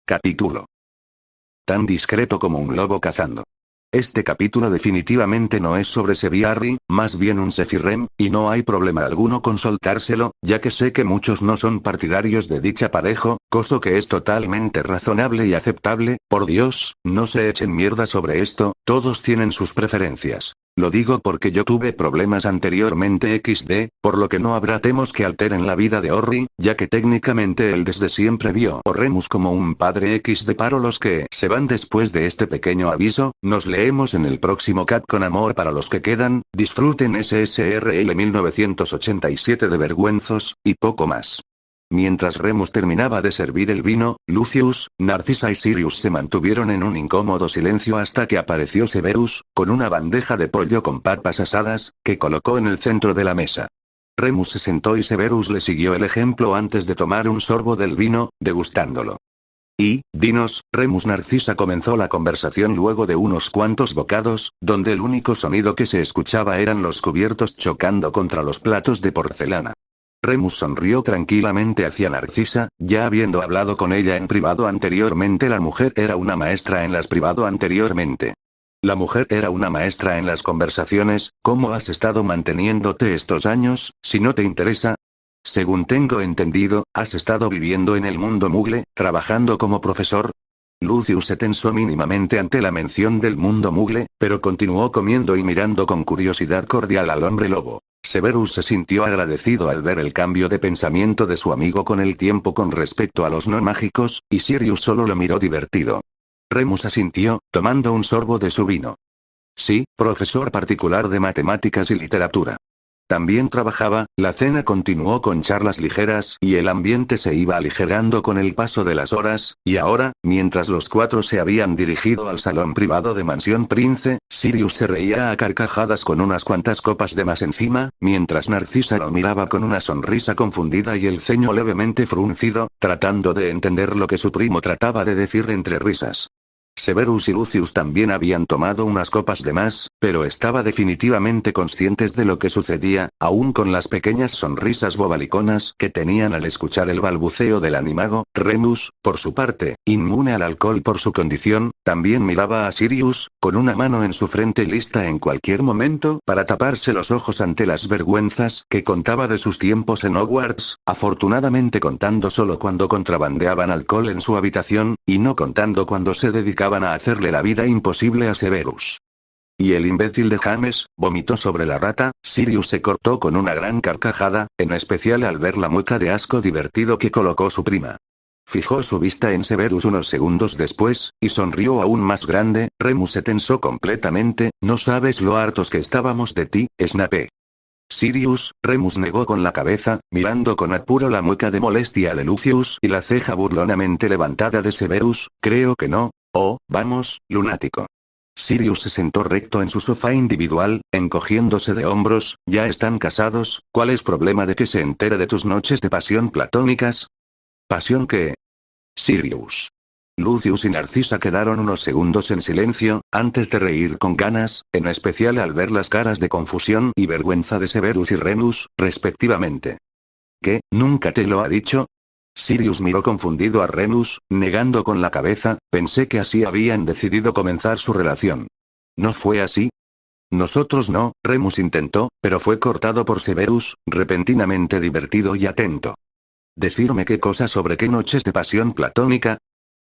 Capítulo. Tan discreto como un lobo cazando. Este capítulo definitivamente no es sobre Seviarry, más bien un Sefirrem, y no hay problema alguno con soltárselo, ya que sé que muchos no son partidarios de dicha parejo, cosa que es totalmente razonable y aceptable. Por Dios, no se echen mierda sobre esto, todos tienen sus preferencias. Lo digo porque yo tuve problemas anteriormente XD, por lo que no habrá temas que alteren la vida de Orri, ya que técnicamente él desde siempre vio a Remus como un padre XD. Para los que se van después de este pequeño aviso, nos leemos en el próximo cat con amor para los que quedan, disfruten SSRL 1987 de vergüenzos, y poco más. Mientras Remus terminaba de servir el vino, Lucius, Narcisa y Sirius se mantuvieron en un incómodo silencio hasta que apareció Severus, con una bandeja de pollo con papas asadas, que colocó en el centro de la mesa. Remus se sentó y Severus le siguió el ejemplo antes de tomar un sorbo del vino, degustándolo. Y, dinos, Remus. Narcisa comenzó la conversación luego de unos cuantos bocados, donde el único sonido que se escuchaba eran los cubiertos chocando contra los platos de porcelana. Remus sonrió tranquilamente hacia Narcisa, ya habiendo hablado con ella en privado anteriormente. La mujer era una maestra en las privado anteriormente. La mujer era una maestra en las conversaciones. ¿Cómo has estado manteniéndote estos años, si no te interesa? Según tengo entendido, has estado viviendo en el mundo Mugle, trabajando como profesor. Lucius se tensó mínimamente ante la mención del mundo Mugle, pero continuó comiendo y mirando con curiosidad cordial al hombre lobo. Severus se sintió agradecido al ver el cambio de pensamiento de su amigo con el tiempo con respecto a los no mágicos, y Sirius solo lo miró divertido. Remus asintió, tomando un sorbo de su vino. Sí, profesor particular de matemáticas y literatura. También trabajaba. La cena continuó con charlas ligeras y el ambiente se iba aligerando con el paso de las horas, y ahora, mientras los cuatro se habían dirigido al salón privado de Mansión Prince, Sirius se reía a carcajadas con unas cuantas copas de más encima, mientras Narcisa lo miraba con una sonrisa confundida y el ceño levemente fruncido, tratando de entender lo que su primo trataba de decir entre risas. Severus y Lucius también habían tomado unas copas de más, pero estaba definitivamente conscientes de lo que sucedía, aún con las pequeñas sonrisas bobaliconas que tenían al escuchar el balbuceo del animago. Remus, por su parte, inmune al alcohol por su condición, también miraba a Sirius, con una mano en su frente lista en cualquier momento para taparse los ojos ante las vergüenzas que contaba de sus tiempos en Hogwarts, afortunadamente contando solo cuando contrabandeaban alcohol en su habitación, y no contando cuando se dedicaban a hacerle la vida imposible a Severus. Y el imbécil de James, vomitó sobre la rata. Sirius se cortó con una gran carcajada, en especial al ver la mueca de asco divertido que colocó su prima. Fijó su vista en Severus unos segundos después, y sonrió aún más grande. Remus se tensó completamente. No sabes lo hartos que estábamos de ti, Snape. Sirius. Remus negó con la cabeza, mirando con apuro la mueca de molestia de Lucius y la ceja burlonamente levantada de Severus. Creo que no. Oh, vamos, lunático. Sirius se sentó recto en su sofá individual, encogiéndose de hombros. ¿Ya están casados? ¿Cuál es problema de que se entere de tus noches de pasión platónicas? ¿Pasión qué? Sirius. Lucius y Narcisa quedaron unos segundos en silencio, antes de reír con ganas, en especial al ver las caras de confusión y vergüenza de Severus y Remus, respectivamente. ¿Qué? ¿Nunca te lo ha dicho? Sirius miró confundido a Remus, negando con la cabeza. Pensé que así habían decidido comenzar su relación. ¿No fue así? Nosotros no. Remus intentó, pero fue cortado por Severus, repentinamente divertido y atento. ¿Decirme qué cosa sobre qué noches de pasión platónica?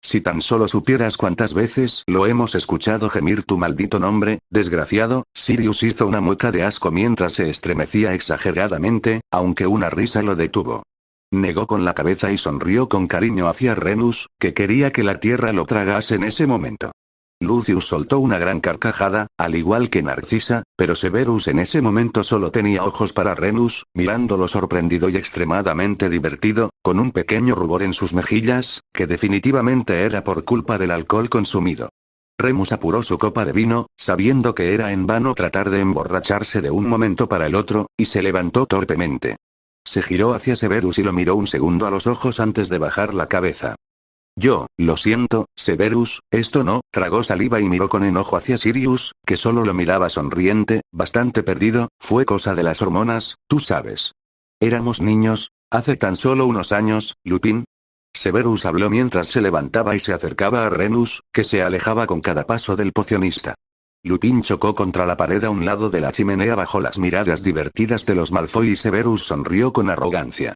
Si tan solo supieras cuántas veces lo hemos escuchado gemir tu maldito nombre, desgraciado. Sirius hizo una mueca de asco mientras se estremecía exageradamente, aunque una risa lo detuvo. Negó con la cabeza y sonrió con cariño hacia Remus, que quería que la tierra lo tragase en ese momento. Lucius soltó una gran carcajada, al igual que Narcisa, pero Severus en ese momento solo tenía ojos para Remus, mirándolo sorprendido y extremadamente divertido, con un pequeño rubor en sus mejillas, que definitivamente era por culpa del alcohol consumido. Remus apuró su copa de vino, sabiendo que era en vano tratar de emborracharse de un momento para el otro, y se levantó torpemente. Se giró hacia Severus y lo miró un segundo a los ojos antes de bajar la cabeza. Lo siento, Severus, esto no. Tragó saliva y miró con enojo hacia Sirius, que solo lo miraba sonriente, bastante perdido. Fue cosa de las hormonas, tú sabes. Éramos niños, hace tan solo unos años, Lupin. Severus habló mientras se levantaba y se acercaba a Remus, que se alejaba con cada paso del pocionista. Lupin chocó contra la pared a un lado de la chimenea bajo las miradas divertidas de los Malfoy y Severus sonrió con arrogancia.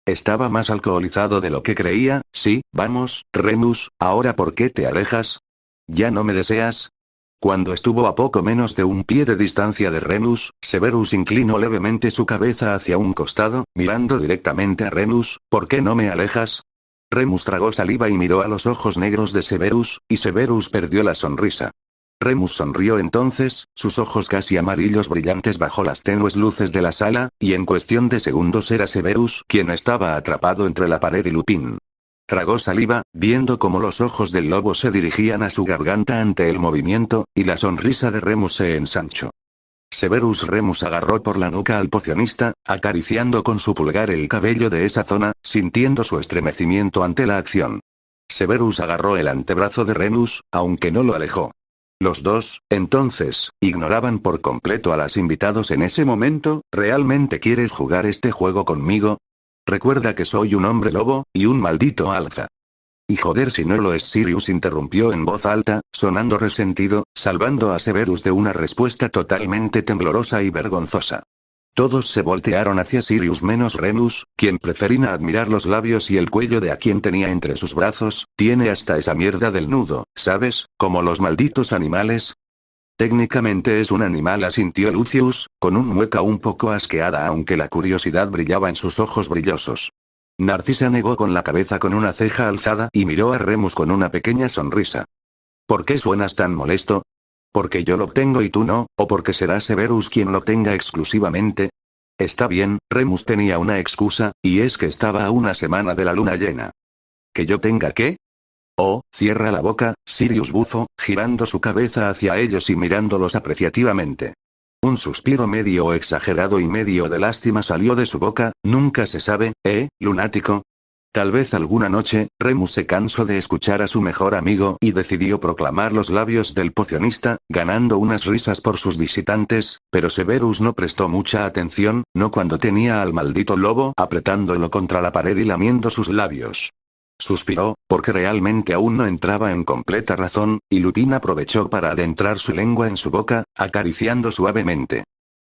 Estaba más alcoholizado de lo que creía. Sí, vamos, Remus, ¿ahora por qué te alejas? ¿Ya no me deseas? Cuando estuvo a poco menos de un pie de distancia de Remus, Severus inclinó levemente su cabeza hacia un costado, mirando directamente a Remus. ¿Por qué no me alejas? Remus tragó saliva y miró a los ojos negros de Severus, y Severus perdió la sonrisa. Remus sonrió entonces, sus ojos casi amarillos brillantes bajo las tenues luces de la sala, y en cuestión de segundos era Severus quien estaba atrapado entre la pared y Lupin. Tragó saliva, viendo cómo los ojos del lobo se dirigían a su garganta ante el movimiento, y la sonrisa de Remus se ensanchó. Severus Remus agarró por la nuca al pocionista, acariciando con su pulgar el cabello de esa zona, sintiendo su estremecimiento ante la acción. Severus agarró el antebrazo de Remus, aunque no lo alejó. Los dos, entonces, ignoraban por completo a los invitados en ese momento. ¿Realmente quieres jugar este juego conmigo? Recuerda que soy un hombre lobo, y un maldito alfa. Y joder si no lo es, Sirius interrumpió en voz alta, sonando resentido, salvando a Severus de una respuesta totalmente temblorosa y vergonzosa. Todos se voltearon hacia Sirius menos Remus, quien prefería admirar los labios y el cuello de a quien tenía entre sus brazos. Tiene hasta esa mierda del nudo, ¿sabes? Como los malditos animales. Técnicamente es un animal, asintió Lucius, con una mueca un poco asqueada aunque la curiosidad brillaba en sus ojos brillosos. Narcisa negó con la cabeza con una ceja alzada y miró a Remus con una pequeña sonrisa. ¿Por qué suenas tan molesto? ¿Porque yo lo obtengo y tú no, o porque será Severus quien lo obtenga exclusivamente? Está bien, Remus tenía una excusa, y es que estaba a una semana de la luna llena. ¿Que yo tenga qué? Oh, cierra la boca, Sirius bufó, girando su cabeza hacia ellos y mirándolos apreciativamente. Un suspiro medio exagerado y medio de lástima salió de su boca. Nunca se sabe, lunático. Tal vez alguna noche, Remus se cansó de escuchar a su mejor amigo y decidió proclamar los labios del pocionista, ganando unas risas por sus visitantes, pero Severus no prestó mucha atención, no cuando tenía al maldito lobo apretándolo contra la pared y lamiendo sus labios. Suspiró, porque realmente aún no entraba en completa razón, y Lupin aprovechó para adentrar su lengua en su boca, acariciando suavemente.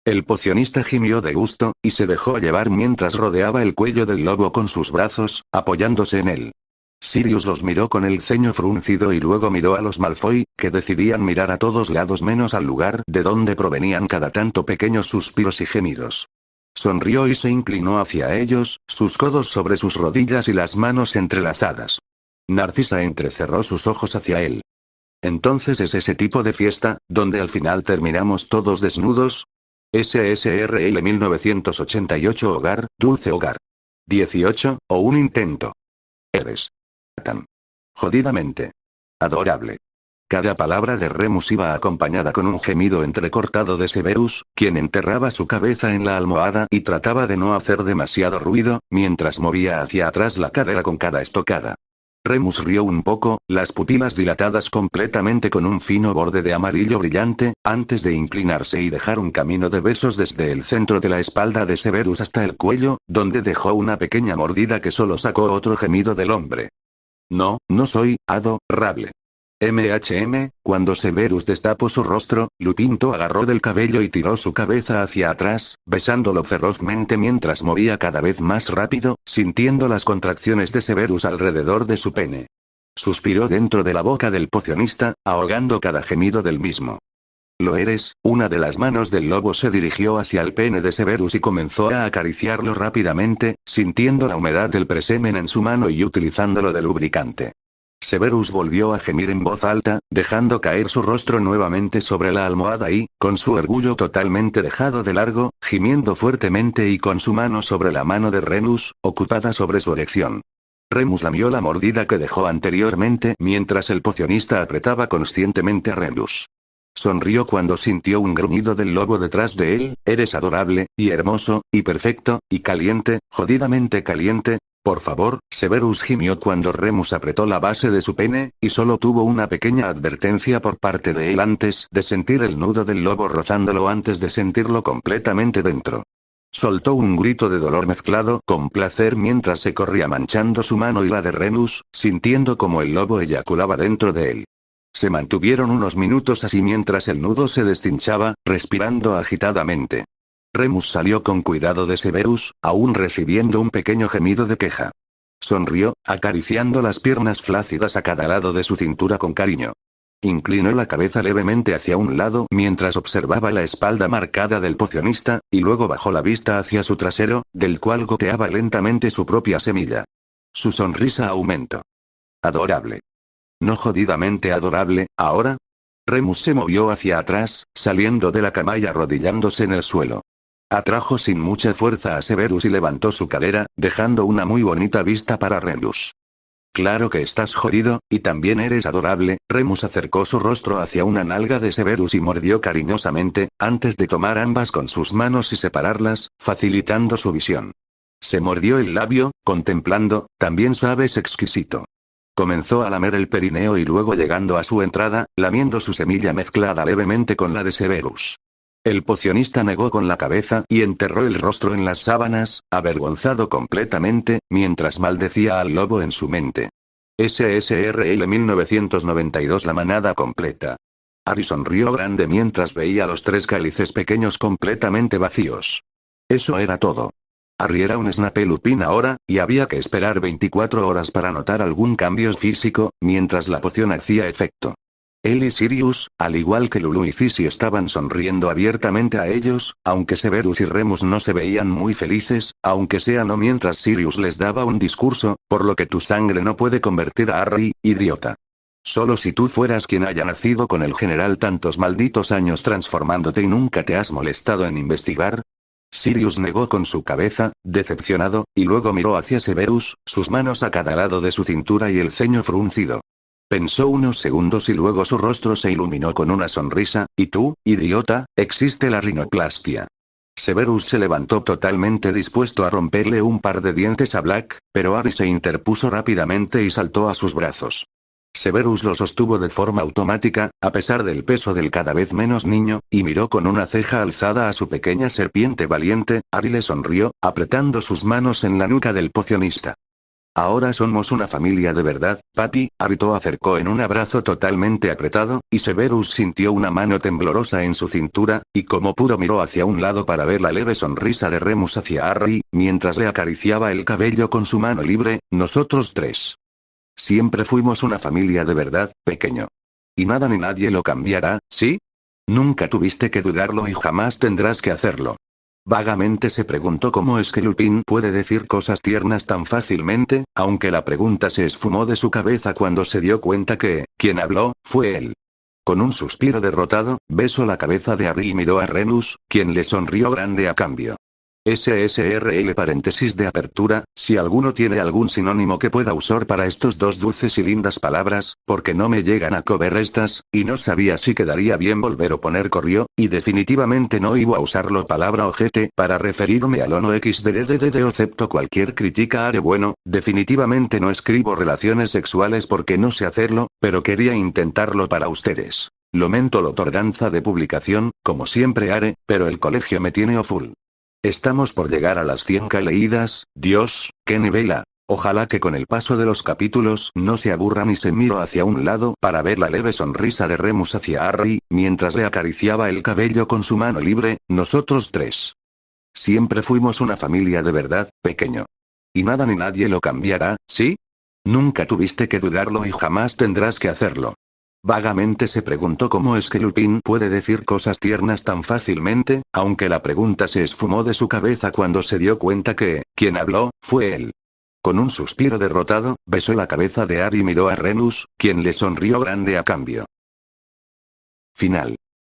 El pocionista gimió de gusto, y se dejó llevar mientras rodeaba el cuello del lobo con sus brazos, apoyándose en él. Sirius los miró con el ceño fruncido y luego miró a los Malfoy, que decidían mirar a todos lados menos al lugar de donde provenían cada tanto pequeños suspiros y gemidos. Sonrió y se inclinó hacia ellos, sus codos sobre sus rodillas y las manos entrelazadas. Narcisa entrecerró sus ojos hacia él. ¿Entonces es ese tipo de fiesta, donde al final terminamos todos desnudos? SSRL 1988 Hogar, Dulce Hogar. 18, o un intento. Eres tan jodidamente adorable. Cada palabra de Remus iba acompañada con un gemido entrecortado de Severus, quien enterraba su cabeza en la almohada y trataba de no hacer demasiado ruido, mientras movía hacia atrás la cadera con cada estocada. Remus rió un poco, las pupilas dilatadas completamente con un fino borde de amarillo brillante, antes de inclinarse y dejar un camino de besos desde el centro de la espalda de Severus hasta el cuello, donde dejó una pequeña mordida que solo sacó otro gemido del hombre. No, no soy adorable. Cuando Severus destapó su rostro, Lupin agarró del cabello y tiró su cabeza hacia atrás, besándolo ferozmente mientras movía cada vez más rápido, sintiendo las contracciones de Severus alrededor de su pene. Suspiró dentro de la boca del pocionista, ahogando cada gemido del mismo. Lo eres. Una de las manos del lobo se dirigió hacia el pene de Severus y comenzó a acariciarlo rápidamente, sintiendo la humedad del presemen en su mano y utilizándolo de lubricante. Severus volvió a gemir en voz alta, dejando caer su rostro nuevamente sobre la almohada y, con su orgullo totalmente dejado de largo, gimiendo fuertemente y con su mano sobre la mano de Remus, ocupada sobre su erección. Remus lamió la mordida que dejó anteriormente mientras el pocionista apretaba conscientemente a Remus. Sonrió cuando sintió un gruñido del lobo detrás de él. Eres adorable, y hermoso, y perfecto, y caliente, jodidamente caliente. Por favor, Severus gimió cuando Remus apretó la base de su pene, y solo tuvo una pequeña advertencia por parte de él antes de sentir el nudo del lobo rozándolo antes de sentirlo completamente dentro. Soltó un grito de dolor mezclado con placer mientras se corría manchando su mano y la de Remus, sintiendo como el lobo eyaculaba dentro de él. Se mantuvieron unos minutos así mientras el nudo se descinchaba, respirando agitadamente. Remus salió con cuidado de Severus, aún recibiendo un pequeño gemido de queja. Sonrió, acariciando las piernas flácidas a cada lado de su cintura con cariño. Inclinó la cabeza levemente hacia un lado mientras observaba la espalda marcada del pocionista, y luego bajó la vista hacia su trasero, del cual goteaba lentamente su propia semilla. Su sonrisa aumentó. Adorable. No jodidamente adorable, ¿ahora? Remus se movió hacia atrás, saliendo de la cama y arrodillándose en el suelo. Atrajo sin mucha fuerza a Severus y levantó su cadera, dejando una muy bonita vista para Remus. Claro que estás jodido, y también eres adorable. Remus acercó su rostro hacia una nalga de Severus y mordió cariñosamente, antes de tomar ambas con sus manos y separarlas, facilitando su visión. Se mordió el labio, contemplando, también sabes exquisito. Comenzó a lamer el perineo y luego llegando a su entrada, lamiendo su semilla mezclada levemente con la de Severus. El pocionista negó con la cabeza y enterró el rostro en las sábanas, avergonzado completamente, mientras maldecía al lobo en su mente. SSRL 1992 La manada completa. Harry sonrió grande mientras veía los 3 cálices pequeños completamente vacíos. Eso era todo. Harry era un Snape-Lupin ahora, y había que esperar 24 horas para notar algún cambio físico, mientras la poción hacía efecto. Él y Sirius, al igual que Lulu y Cissy estaban sonriendo abiertamente a ellos, aunque Severus y Remus no se veían muy felices, aunque sea no mientras Sirius les daba un discurso, por lo que tu sangre no puede convertir a Harry, idiota. Solo si tú fueras quien haya nacido con el general tantos malditos años transformándote y nunca te has molestado en investigar. Sirius negó con su cabeza, decepcionado, y luego miró hacia Severus, sus manos a cada lado de su cintura y el ceño fruncido. Pensó unos segundos y luego su rostro se iluminó con una sonrisa. ¿Y tú, idiota, existe la rinoplastia? Severus se levantó totalmente dispuesto a romperle un par de dientes a Black, pero Harry se interpuso rápidamente y saltó a sus brazos. Severus lo sostuvo de forma automática, a pesar del peso del cada vez menos niño, y miró con una ceja alzada a su pequeña serpiente valiente. Harry le sonrió, apretando sus manos en la nuca del pocionista. Ahora somos una familia de verdad, papi. Harry lo acercó en un abrazo totalmente apretado, y Severus sintió una mano temblorosa en su cintura, y como pudo miró hacia un lado para ver la leve sonrisa de Remus hacia Harry, mientras le acariciaba el cabello con su mano libre. Nosotros 3. Siempre fuimos una familia de verdad, pequeño. Y nada ni nadie lo cambiará, ¿sí? Nunca tuviste que dudarlo y jamás tendrás que hacerlo. Vagamente se preguntó cómo es que Lupin puede decir cosas tiernas tan fácilmente, aunque la pregunta se esfumó de su cabeza cuando se dio cuenta que, quien habló, fue él. Con un suspiro derrotado, besó la cabeza de Harry y miró a Remus, quien le sonrió grande a cambio. SSRL paréntesis de apertura, si alguno tiene algún sinónimo que pueda usar para estos dos dulces y lindas palabras, porque no me llegan a cover estas, y no sabía si quedaría bien volver o poner corrió, y definitivamente no iba a usarlo palabra ojete para referirme al ono xddddd acepto cualquier crítica haré bueno, definitivamente no escribo relaciones sexuales porque no sé hacerlo, pero quería intentarlo para ustedes. Lamento la tardanza de publicación, como siempre haré, pero el colegio me tiene a full. Estamos por llegar a las 100k leídas. Dios, qué nivela. Ojalá que con el paso de los capítulos no se aburran y se miró hacia un lado para ver la leve sonrisa de Remus hacia Harry, mientras le acariciaba el cabello con su mano libre. Nosotros 3. Siempre fuimos una familia de verdad, pequeño. Y nada ni nadie lo cambiará, ¿sí? Nunca tuviste que dudarlo y jamás tendrás que hacerlo. Vagamente se preguntó cómo es que Lupin puede decir cosas tiernas tan fácilmente, aunque la pregunta se esfumó de su cabeza cuando se dio cuenta que, quien habló, fue él. Con un suspiro derrotado, besó la cabeza de Harry y miró a Remus, quien le sonrió grande a cambio. Final.